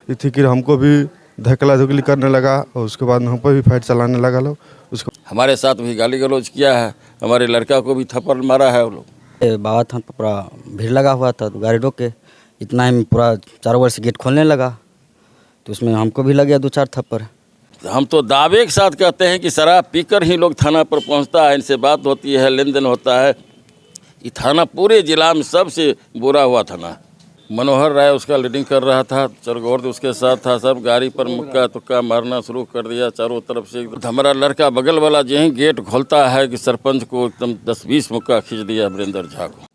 ये थी कि हमको भी धकला धुकली करने लगा और उसके बाद हम पर भी फाइट चलाने लगा लोग। उसको हमारे साथ भी गाली गलौज किया है, हमारे लड़का को भी थप्पड़ मारा है वो लोग। बाबा थान पर पूरा भीड़ लगा हुआ था तो गाड़ी रोक के इतना ही पूरा चारों ओर से गेट खोलने लगा तो उसमें हमको भी लग गया 2-4 थप्पड़। हम तो दावे के साथ कहते हैं कि शराब पीकर ही लोग थाना पर पहुंचता है, इनसे बात होती है, लेन देन होता है। ये थाना पूरे जिला में सबसे बुरा हुआ थाना। मनोहर राय उसका लीडिंग कर रहा था, चरगौर उसके साथ था, सब गाड़ी पर मुक्का तुक्का मारना शुरू कर दिया चारों तरफ से। हमारा लड़का बगल वाला यही गेट खोलता है कि सरपंच को एकदम 10-20 मुक्का खींच दिया वीरेंद्र झा को।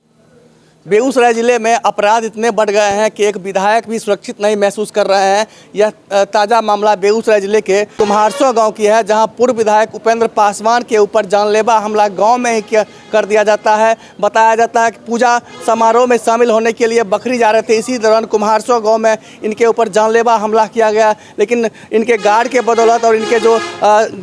बेगूसराय जिले में अपराध इतने बढ़ गए हैं कि एक विधायक भी सुरक्षित नहीं महसूस कर रहे हैं। यह ताज़ा मामला बेगूसराय जिले के कुम्हारसो गांव की है, जहां पूर्व विधायक उपेंद्र पासवान के ऊपर जानलेवा हमला गांव में ही कर दिया जाता है। बताया जाता है कि पूजा समारोह में शामिल होने के लिए बखरी जा रहे थे, इसी दौरान कुम्हारसो गाँव में इनके ऊपर जानलेवा हमला किया गया। लेकिन इनके गार्ड के बदौलत और इनके जो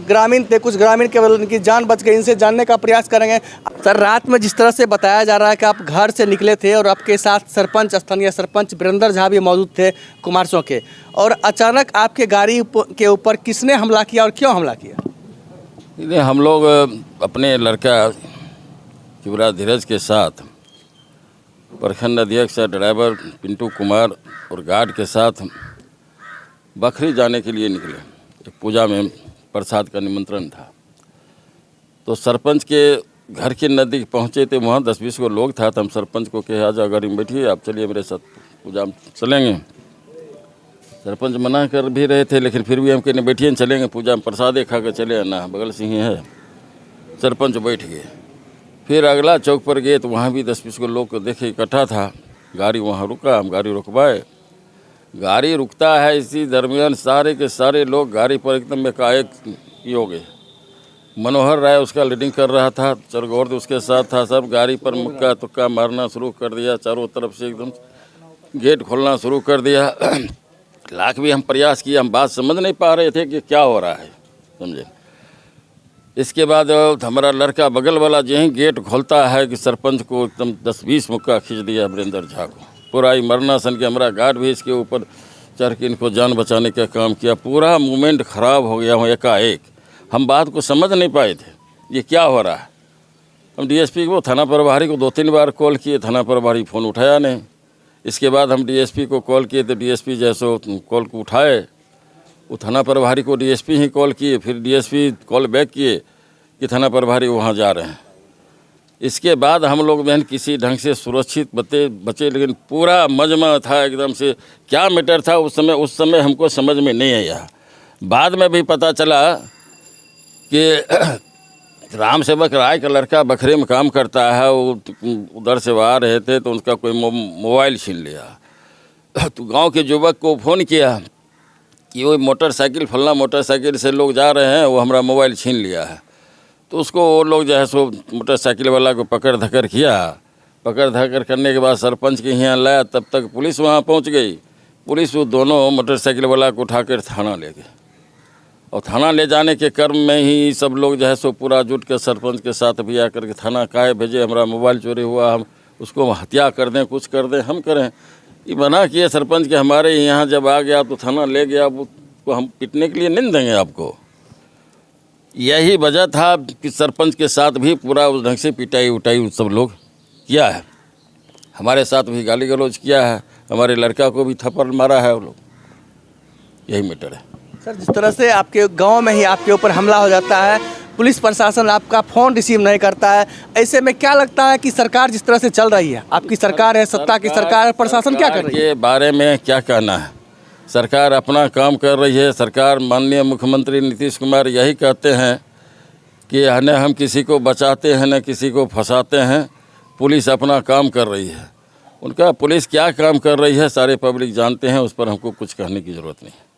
ग्रामीण थे, कुछ ग्रामीण के बदौलत इनकी जान बच गई। इनसे जानने का प्रयास करेंगे। सर, रात में जिस तरह से बताया जा रहा है कि आप घर से निकले थे और आपके साथ सरपंच, स्थानीय सरपंच वीरेंद्र झा भी मौजूद थे कुम्हारसो के, और अचानक आपके गाड़ी के ऊपर किसने हमला किया और क्यों हमला किया? हम लोग अपने लड़का युवराज धीरज के साथ प्रखंड अध्यक्ष ड्राइवर पिंटू कुमार और गार्ड के साथ बखरी जाने के लिए निकले। एक पूजा में प्रसाद का निमंत्रण था, तो सरपंच के घर के नज़दीक पहुँचे थे। वहाँ 10-20 को लोग था, तो हम सरपंच को कहे आ जाओ गाड़ी में बैठिए, आप चलिए मेरे साथ पूजा में चलेंगे। सरपंच मना कर भी रहे थे, लेकिन फिर भी हम कहने बैठिए चलेंगे, पूजा में प्रसादे खा कर चले आना, बगल से ही है। सरपंच बैठ गए। फिर अगला चौक पर गए तो वहाँ भी 10-20 को लोग को देखे इकट्ठा था। गाड़ी वहाँ रुका, हम गाड़ी रुकवाए। गाड़ी रुकता है, इसी दरमियान सारे के सारे लोग गाड़ी पर एकदम एकाएक ही हो गए। मनोहर राय उसका लीडिंग कर रहा था, चरगौर उसके साथ था, सब गाड़ी पर मुक्का तुक्का मारना शुरू कर दिया चारों तरफ से, एकदम गेट खोलना शुरू कर दिया। लाख भी हम प्रयास किए, हम बात समझ नहीं पा रहे थे कि क्या हो रहा है, समझे। इसके बाद हमारा लड़का बगल वाला यही गेट खोलता है कि सरपंच को एकदम 10-20 मुक्का खींच दिया वीरेंद्र झा को। पूरा ही मरना सन के हमारा गार्ड भी इसके ऊपर चढ़ के इनको जान बचाने का काम किया। पूरा मूवमेंट ख़राब हो गया, एकाएक हम बात को समझ नहीं पाए थे ये क्या हो रहा है। हम डीएसपी को, थाना प्रभारी को 2-3 बार कॉल किए, थाना प्रभारी फ़ोन उठाया नहीं। इसके बाद हम डीएसपी को कॉल किए तो डीएसपी जैसे कॉल को उठाए, वो थाना प्रभारी को डीएसपी ही कॉल किए, फिर डीएसपी कॉल बैक किए कि थाना प्रभारी वहाँ जा रहे हैं। इसके बाद हम लोग बहन किसी ढंग से सुरक्षित बचे, लेकिन पूरा मजमा था एकदम से। क्या मैटर था उस समय हमको समझ में नहीं आया। बाद में भी पता चला कि राम सेवक राय का लड़का बखरे में काम करता है, वो उधर से आ रहे थे तो उनका कोई मोबाइल छीन लिया। तो गांव के युवक को फ़ोन किया कि वो मोटरसाइकिल फलना मोटरसाइकिल से लोग जा रहे हैं, वो हमारा मोबाइल छीन लिया है। तो उसको वो लोग जो है सो मोटरसाइकिल वाला को पकड़ धकर किया। पकड़ धकर करने के बाद सरपंच के यहाँ लाया, तब तक पुलिस वहाँ पहुँच गई। पुलिस वो दोनों मोटरसाइकिल वाला को उठाकर थाना ले गए, और थाना ले जाने के क्रम में ही सब लोग जो है सो पूरा जुट के सरपंच के साथ भी आकर के थाना काहे भेजे, हमारा मोबाइल चोरी हुआ, हम उसको हत्या कर दें, कुछ कर दें, हम करें। ये मना किए सरपंच के, हमारे यहाँ जब आ गया तो थाना ले गया, वो हम पिटने के लिए नहीं देंगे आपको। यही वजह था कि सरपंच के साथ भी पूरा उस ढंग से पिटाई उटाई सब लोग किया है। हमारे साथ भी गाली गलौज किया है, हमारे लड़का को भी थप्पड़ मारा है वो लोग। यही मैटर है सर। जिस तरह से आपके गांव में ही आपके ऊपर हमला हो जाता है, पुलिस प्रशासन आपका फ़ोन रिसीव नहीं करता है, ऐसे में क्या लगता है कि सरकार जिस तरह से चल रही है, आपकी सरकार है, सत्ता की सरकार है, प्रशासन क्या कर रही है? ये बारे में क्या कहना है। सरकार अपना काम कर रही है। सरकार, माननीय मुख्यमंत्री नीतीश कुमार यही कहते हैं कि न हम किसी को बचाते हैं न किसी को फंसाते हैं, पुलिस अपना काम कर रही है। उनका पुलिस क्या काम कर रही है सारे पब्लिक जानते हैं, उस पर हमको कुछ कहने की ज़रूरत नहीं है।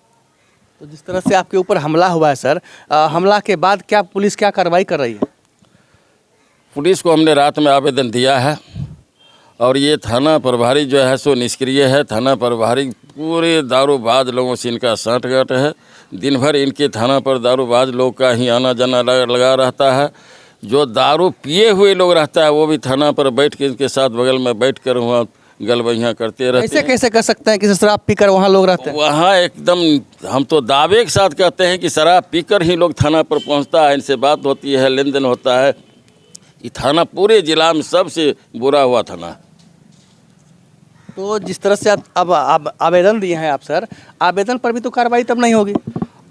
तो जिस तरह से आपके ऊपर हमला हुआ है सर, हमला के बाद क्या पुलिस क्या कार्रवाई कर रही है? पुलिस को हमने रात में आवेदन दिया है, और ये थाना प्रभारी जो है सो निष्क्रिय है। थाना प्रभारी पूरे दारूबाज लोगों से इनका साठगांठ है। दिन भर इनके थाना पर दारूबाज लोग का ही आना जाना लगा रहता है। जो दारू पिए हुए लोग रहता है वो भी थाना पर बैठ के इनके साथ बगल में बैठ कर वहाँ गलबैयाँ करते रहते ऐसे हैं। कैसे कर सकते हैं कि शराब पीकर वहाँ लोग रहते हैं? वहाँ एकदम हम तो दावे के साथ कहते हैं कि शराब पीकर ही लोग थाना पर पहुँचता है, इनसे बात होती है, लेन देन होता है। ये थाना पूरे जिला में सबसे बुरा हुआ थाना। तो जिस तरह से आप अब आवेदन दिए हैं आप सर, आवेदन पर भी तो कार्रवाई तब नहीं होगी।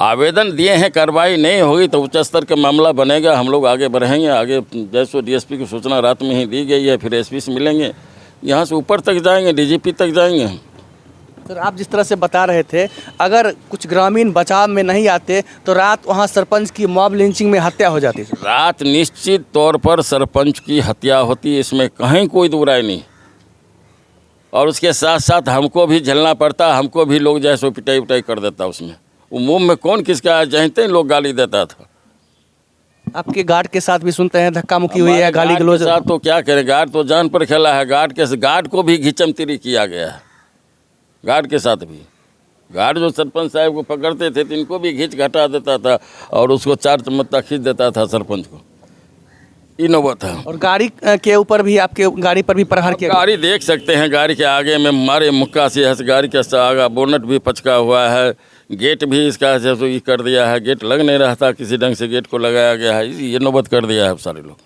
आवेदन दिए हैं, कार्रवाई नहीं होगी तो उच्च स्तर का मामला बनेगा, हम लोग आगे बढ़ेंगे। आगे जैसो डीएसपी की सूचना रात में ही दी गई है, फिर एसपी से मिलेंगे, यहाँ से ऊपर तक जाएंगे, डीजीपी तक जाएंगे। सर आप जिस तरह से बता रहे थे, अगर कुछ ग्रामीण बचाव में नहीं आते तो रात वहाँ सरपंच की मॉब लिंचिंग में हत्या हो जाती है। रात निश्चित तौर पर सरपंच की हत्या होती है, इसमें कहीं कोई दो राय नहीं। और उसके साथ साथ हमको भी झेलना पड़ता, हमको भी लोग जैसे पिटाई उटाई कर देता। उसमें वो मुंह में कौन किसका जानते हैं, लोग गाली देता था। आपके गार्ड के साथ भी सुनते हैं धक्का मुक्की हुई है, गाली गार्ड गलौज। के साथ तो क्या करें, गार्ड तो जान पर खेला है। गार्ड को भी घिचमतिरी किया गया है। गार्ड के साथ भी, गार्ड जो सरपंच साहब को पकड़ते थे तो इनको भी घिंच घटा देता था और उसको 4 चम्मच खींच देता था सरपंच को। इनोवा था। और गाड़ी के ऊपर भी, आपके गाड़ी पर भी प्रहार किया। गाड़ी देख सकते हैं, गाड़ी के आगे में मारे मुक्का से है, गाड़ी के आगे बोनट भी पचका हुआ है, गेट भी इसका जैसे ये कर दिया है, गेट लग नहीं रहा था, किसी ढंग से गेट को लगाया गया है, ये नौबत कर दिया है सारे लोग।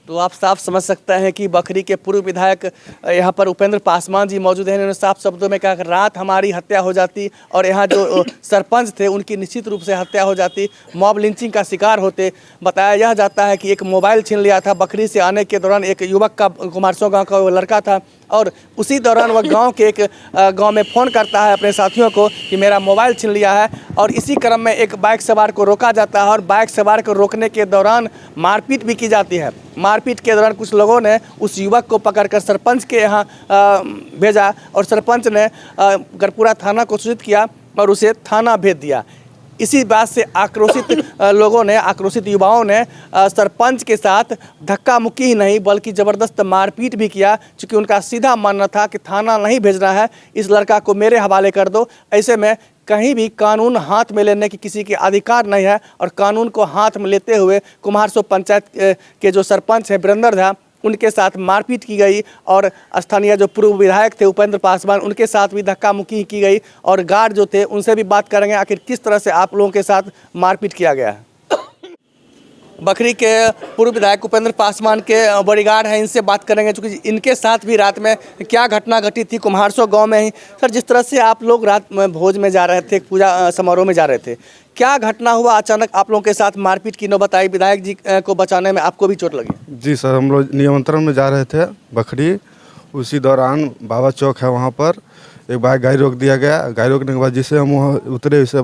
तो आप साफ समझ सकते हैं कि बखरी के पूर्व विधायक यहाँ पर उपेंद्र पासवान जी मौजूद हैं। इन्होंने साफ शब्दों में कहा कि रात हमारी हत्या हो जाती और यहाँ जो सरपंच थे उनकी निश्चित रूप से हत्या हो जाती, मॉब लिंचिंग का शिकार होते। बताया यह जाता है कि एक मोबाइल छीन लिया था बखरी से आने के दौरान। एक युवक का, कुमारसो गाँव का वो लड़का था, और उसी दौरान वह गांव के एक गांव में फ़ोन करता है अपने साथियों को कि मेरा मोबाइल छीन लिया है। और इसी क्रम में एक बाइक सवार को रोका जाता है और बाइक सवार को रोकने के दौरान मारपीट भी की जाती है। मारपीट के दौरान कुछ लोगों ने उस युवक को पकड़कर सरपंच के यहाँ भेजा और सरपंच ने गरपुरा थाना को सूचित किया और उसे थाना भेज दिया। इसी बात से आक्रोशित लोगों ने, आक्रोशित युवाओं ने सरपंच के साथ धक्का मुक्की ही नहीं बल्कि ज़बरदस्त मारपीट भी किया, क्योंकि उनका सीधा मानना था कि थाना नहीं भेजना है, इस लड़का को मेरे हवाले कर दो। ऐसे में कहीं भी कानून हाथ में लेने की किसी के अधिकार नहीं है। और कानून को हाथ में लेते हुए कुम्हारसो पंचायत के जो सरपंच हैं वीरेंद्र झा, उनके साथ मारपीट की गई और स्थानीय जो पूर्व विधायक थे उपेंद्र पासवान, उनके साथ भी धक्का मुक्की की गई। और गार्ड जो थे उनसे भी बात करेंगे आखिर किस तरह से आप लोगों के साथ मारपीट किया गया है। बखरी के पूर्व विधायक उपेंद्र पासवान के बॉडीगार्ड हैं, इनसे बात करेंगे क्योंकि इनके साथ भी रात में क्या घटना घटी थी कुम्हारसो गांव में ही। सर जिस तरह से आप लोग रात में भोज में जा रहे थे, पूजा समारोह में जा रहे थे, क्या घटना हुआ? अचानक आप लोगों के साथ मारपीट की नौबत आई, विधायक जी को बचाने में आपको भी चोट लगी? जी सर, हम लोग निमंत्रण में जा रहे थे बखरी। उसी दौरान बाबा चौक है, वहाँ पर एक बाइक गाड़ी रोक दिया गया। गाड़ी रोकने के बाद जिससे हम वहाँ उतरे, उसे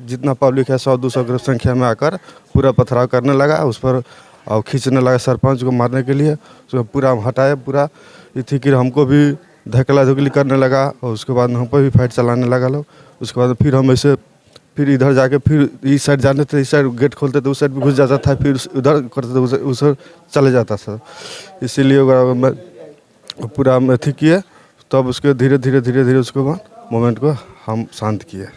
जितना पब्लिक है 100-200 की संख्या में आकर पूरा पथराव करने लगा उस पर और खींचने लगा सरपंच को मारने के लिए। उसको पूरा हटाया, पूरा थी कि हमको भी धकला धुकली करने लगा और उसके बाद हम पर भी फाइट चलाने लगा लोग। उसके बाद फिर हम ऐसे फिर इधर जाके फिर इस साइड जाने थे, इस साइड गेट खोलते थे, उस साइड भी घुस जाता था, फिर उधर करते थे, उस चले जाता सर। इसीलिए मैं पूरा अथी किए, तब उसके धीरे धीरे उसके बाद मोमेंट को हम शांत किए।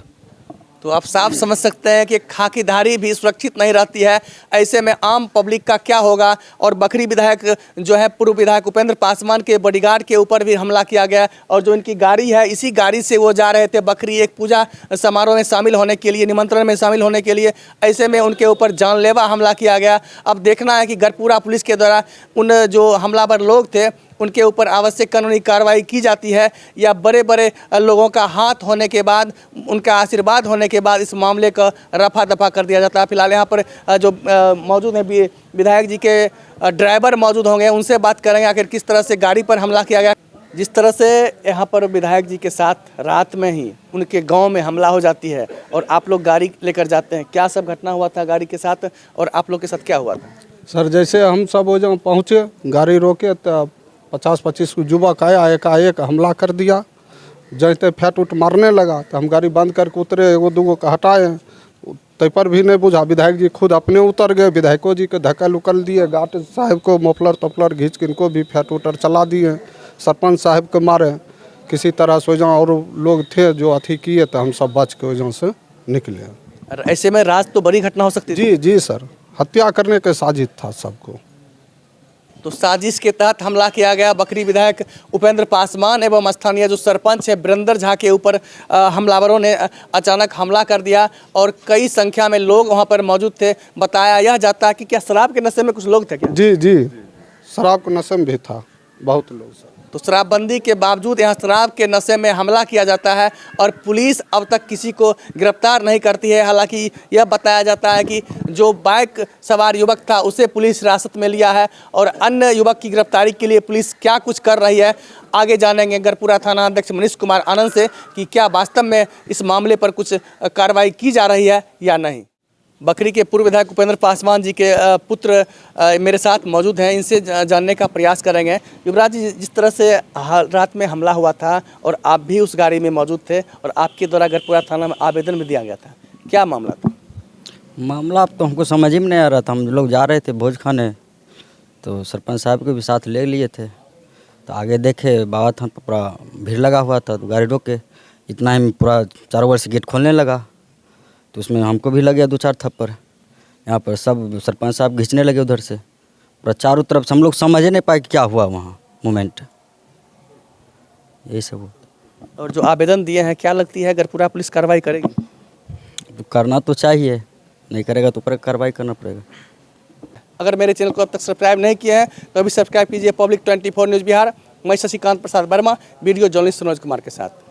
तो आप साफ समझ सकते हैं कि खाकीधारी भी सुरक्षित नहीं रहती है, ऐसे में आम पब्लिक का क्या होगा। और बखरी विधायक जो है पूर्व विधायक उपेंद्र पासवान के बॉडीगार्ड के ऊपर भी हमला किया गया और जो इनकी गाड़ी है, इसी गाड़ी से वो जा रहे थे बखरी एक पूजा समारोह में शामिल होने के लिए, निमंत्रण में शामिल होने के लिए। ऐसे में उनके ऊपर जानलेवा हमला किया गया। अब देखना है कि गरपुरा पुलिस के द्वारा उन जो हमलावर लोग थे उनके ऊपर आवश्यक कानूनी कार्रवाई की जाती है या बड़े बड़े लोगों का हाथ होने के बाद, उनका आशीर्वाद होने के बाद इस मामले का रफा दफा कर दिया जाता है। फिलहाल यहाँ पर जो मौजूद हैं विधायक जी के ड्राइवर मौजूद होंगे, उनसे बात करेंगे आखिर किस तरह से गाड़ी पर हमला किया गया। जिस तरह से यहाँ पर विधायक जी के साथ रात में ही उनके गांव में हमला हो जाती है और आप लोग गाड़ी लेकर जाते हैं, क्या सब घटना हुआ था गाड़ी के साथ और आप लोग के साथ क्या हुआ था? सर जैसे हम सब वो जब पहुँचे, गाड़ी रोके तो 50-25 युवक आया, एकाएक हमला कर दिया। जैसे फैट उठ मारने लगा तो हम गाड़ी बंद करके उतरे, एगो दूगो को हटाए, तय पर भी नहीं बुझा। विधायक जी खुद अपने उतर गए, विधायकों जी के धक्का उकल दिए, गार्ड साहब को मोफलर तफलर घींच के इनको भी फैट उटर चला दिए। सरपंच साहब को मारे किसी तरह से, वजह और लोग थे जो अथी किए तो हम सब बच के वजह से निकले। ऐसे में रात तो बड़ी घटना हो सकती थी। जी जी सर, हत्या करने के साजिश था सबको। तो साजिश के तहत हमला किया गया। बखरी विधायक उपेंद्र पासवान एवं स्थानीय जो सरपंच है वीरेंद्र झा के ऊपर हमलावरों ने अचानक हमला कर दिया और कई संख्या में लोग वहां पर मौजूद थे। बताया यह जाता है कि क्या शराब के नशे में कुछ लोग थे क्या? जी जी, शराब के नशे में भी था बहुत लोग सर। तो शराबबंदी के बावजूद यहाँ शराब के नशे में हमला किया जाता है और पुलिस अब तक किसी को गिरफ्तार नहीं करती है। हालांकि यह बताया जाता है कि जो बाइक सवार युवक था उसे पुलिस हिरासत में लिया है और अन्य युवक की गिरफ्तारी के लिए पुलिस क्या कुछ कर रही है आगे जानेंगे गढ़पुरा थाना अध्यक्ष मनीष कुमार आनंद से कि क्या वास्तव में इस मामले पर कुछ कार्रवाई की जा रही है या नहीं। बखरी के पूर्व विधायक उपेंद्र पासवान जी के पुत्र मेरे साथ मौजूद हैं, इनसे जानने का प्रयास करेंगे। युवराज जी, जिस तरह से रात में हमला हुआ था और आप भी उस गाड़ी में मौजूद थे और आपके द्वारा गढ़पुरा थाना में आवेदन भी दिया गया था, क्या मामला था? मामला अब तो हमको समझ ही में नहीं आ रहा था। हम लोग जा रहे थे भोज खाने, तो सरपंच साहब को भी साथ ले लिए थे। तो आगे देखे बाबा थान पर पूरा भीड़ लगा हुआ था, तो गाड़ी रोक के इतना ही पूरा चारों ओर से गेट खोलने लगा। तो उसमें हमको भी लग गया 2-4 थप्पड़। यहाँ पर सब सरपंच साहब खींचने लगे उधर से, पूरा चारों तरफ से हम लोग समझ ही नहीं पाए कि क्या हुआ वहाँ मोमेंट, यही सब हुआ। और जो आवेदन दिए हैं, क्या लगती है गढ़पुरा पुलिस कार्रवाई करेगी? तो करना तो चाहिए, नहीं करेगा तो ऊपर कार्रवाई करना पड़ेगा। अगर मेरे चैनल को अब तक सब्सक्राइब नहीं किया है तो अभी सब्सक्राइब कीजिए पब्लिक 24 न्यूज़ बिहार। मैं शशिकांत प्रसाद वर्मा, वीडियो जर्नलिस्ट मनोज कुमार के साथ।